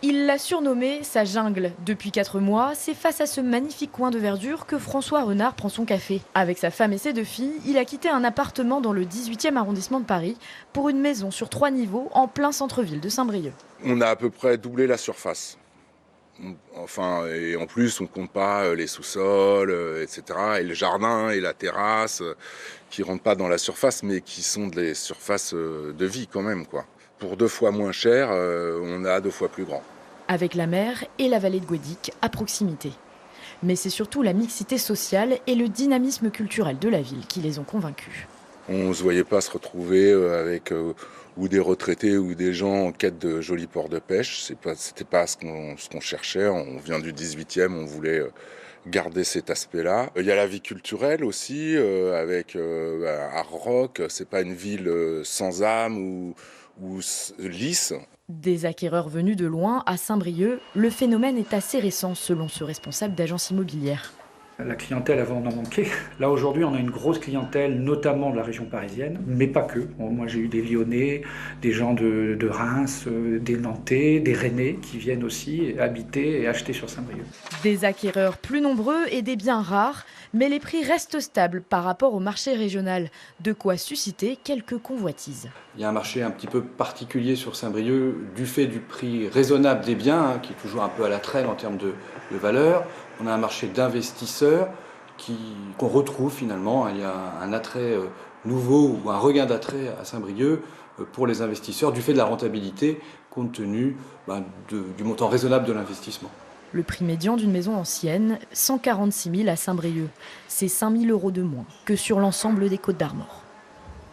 Il l'a surnommée sa jungle. Depuis 4 mois, c'est face à ce magnifique coin de verdure que François Renard prend son café. Avec sa femme et ses 2 filles, il a quitté un appartement dans le 18e arrondissement de Paris pour une maison sur 3 niveaux en plein centre-ville de Saint-Brieuc. On a à peu près doublé la surface. Enfin, et en plus, on compte pas les sous-sols, etc. Et le jardin et la terrasse, qui rentrent pas dans la surface, mais qui sont des surfaces de vie quand même, quoi. Pour 2 fois moins cher, on a 2 fois plus grand. Avec la mer et la vallée de Guédic à proximité. Mais c'est surtout la mixité sociale et le dynamisme culturel de la ville qui les ont convaincus. On ne se voyait pas se retrouver avec ou des retraités ou des gens en quête de jolis ports de pêche. C'était pas ce qu'on cherchait. On vient du 18e, on voulait garder cet aspect-là. Il y a la vie culturelle aussi, avec Art Rock. C'est pas une ville sans âme ou lisse. Des acquéreurs venus de loin à Saint-Brieuc, le phénomène est assez récent selon ce responsable d'agence immobilière. La clientèle avant on en manquait. Là aujourd'hui on a une grosse clientèle, notamment de la région parisienne, mais pas que. Bon, moi j'ai eu des Lyonnais, des gens de Reims, des Nantais, des Rennais qui viennent aussi habiter et acheter sur Saint-Brieuc. Des acquéreurs plus nombreux et des biens rares, mais les prix restent stables par rapport au marché régional, de quoi susciter quelques convoitises. Il y a un marché un petit peu particulier sur Saint-Brieuc du fait du prix raisonnable des biens, qui est toujours un peu à la traîne en termes de valeur. On a un marché d'investisseurs qu'on retrouve finalement. Il y a un attrait nouveau ou un regain d'attrait à Saint-Brieuc pour les investisseurs du fait de la rentabilité compte tenu du montant raisonnable de l'investissement. Le prix médian d'une maison ancienne, 146 000 à Saint-Brieuc. C'est 5 000 € de moins que sur l'ensemble des Côtes d'Armor.